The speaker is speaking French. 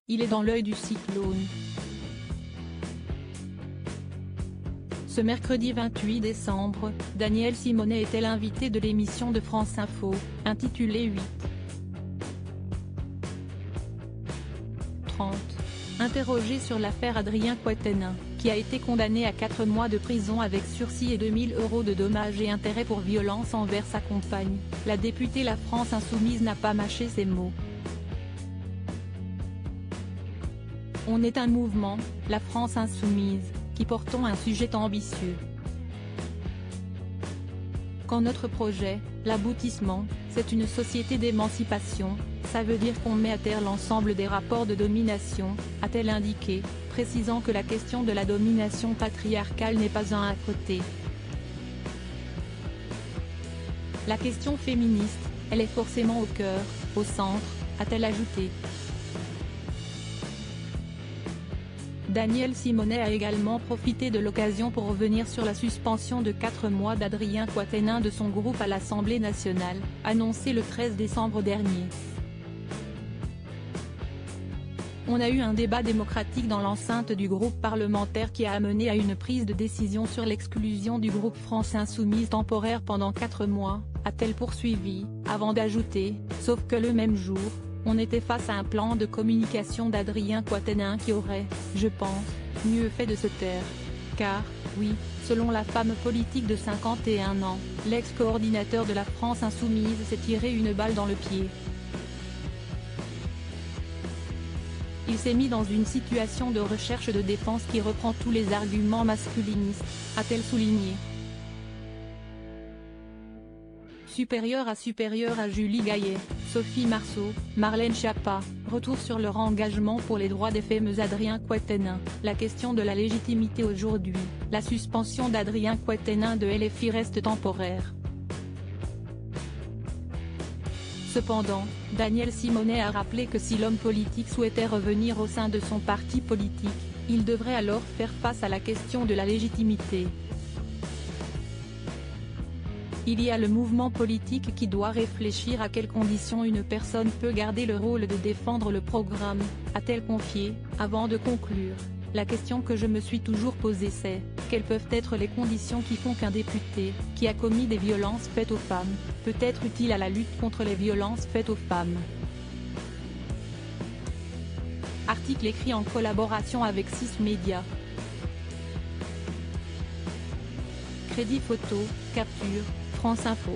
Il est dans l'œil du cyclone. Ce mercredi 28 décembre, Daniel Simonet était l'invité de l'émission de France Info, intitulée 8h30. Interrogé sur l'affaire Adrien Quatennens, qui a été condamné à 4 mois de prison avec sursis et 2 000 € de dommages et intérêts pour violence envers sa compagne, la députée La France Insoumise n'a pas mâché ses mots. On est un mouvement, la France Insoumise, qui portons un sujet ambitieux. Quand notre projet, l'aboutissement, c'est une société d'émancipation, ça veut dire qu'on met à terre l'ensemble des rapports de domination, a-t-elle indiqué, précisant que la question de la domination patriarcale n'est pas un à côté. La question féministe, elle est forcément au cœur, au centre, a-t-elle ajouté. Daniel Simonet a également profité de l'occasion pour revenir sur la suspension de 4 mois d'Adrien Quatennens de son groupe à l'Assemblée nationale, annoncée le 13 décembre dernier. On a eu un débat démocratique dans l'enceinte du groupe parlementaire qui a amené à une prise de décision sur l'exclusion du groupe France Insoumise temporaire pendant 4 mois, a-t-elle poursuivi, avant d'ajouter, sauf que le même jour, on était face à un plan de communication d'Adrien Quatennens qui aurait, je pense, mieux fait de se taire. Car, oui, selon la femme politique de 51 ans, l'ex-coordinateur de la France Insoumise s'est tiré une balle dans le pied. Il s'est mis dans une situation de recherche de défense qui reprend tous les arguments masculinistes, a-t-elle souligné. Supérieure à Julie Gaillet, Sophie Marceau, Marlène Schiappa, retour sur leur engagement pour les droits des femmes. Adrien Quatennens, la question de la légitimité aujourd'hui, la suspension d'Adrien Quatennens de LFI reste temporaire. Cependant, Daniel Simonet a rappelé que si l'homme politique souhaitait revenir au sein de son parti politique, il devrait alors faire face à la question de la légitimité. Il y a le mouvement politique qui doit réfléchir à quelles conditions une personne peut garder le rôle de défendre le programme, a-t-elle confié, avant de conclure. La question que je me suis toujours posée c'est, quelles peuvent être les conditions qui font qu'un député, qui a commis des violences faites aux femmes, peut être utile à la lutte contre les violences faites aux femmes. Article écrit en collaboration avec 6 médias. Crédit photo, capture, France Info.